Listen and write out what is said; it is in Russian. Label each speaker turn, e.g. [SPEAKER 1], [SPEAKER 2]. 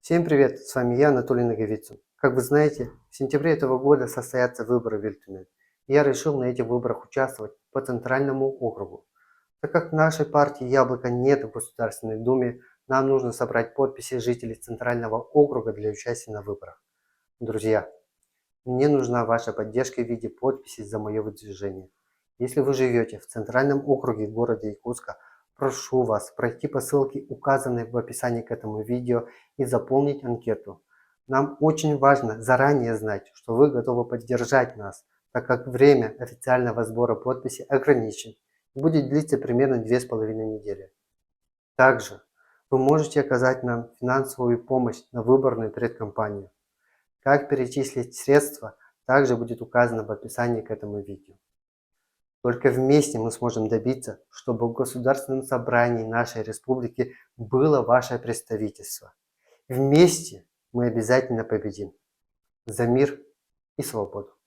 [SPEAKER 1] Всем привет, с вами я, Анатолий Наговицын. Как вы знаете, в сентябре этого года состоятся выборы в Вильтюме. Я решил на этих выборах участвовать по Центральному округу. Так как в нашей партии «Яблоко» нет в Государственной Думе, нам нужно собрать подписи жителей Центрального округа для участия на выборах. Друзья, мне нужна ваша поддержка в виде подписи за мое выдвижение. Если вы живете в Центральном округе города Якутска, прошу вас пройти по ссылке, указанной в описании к этому видео, и заполнить анкету. Нам очень важно заранее знать, что вы готовы поддержать нас, так как время официального сбора подписей ограничен и будет длиться примерно 2,5 недели. Также вы можете оказать нам финансовую помощь на выборную предкампанию. Как перечислить средства, также будет указано в описании к этому видео. Только вместе мы сможем добиться, чтобы в Государственном собрании нашей республики было ваше представительство. Вместе мы обязательно победим. За мир и свободу.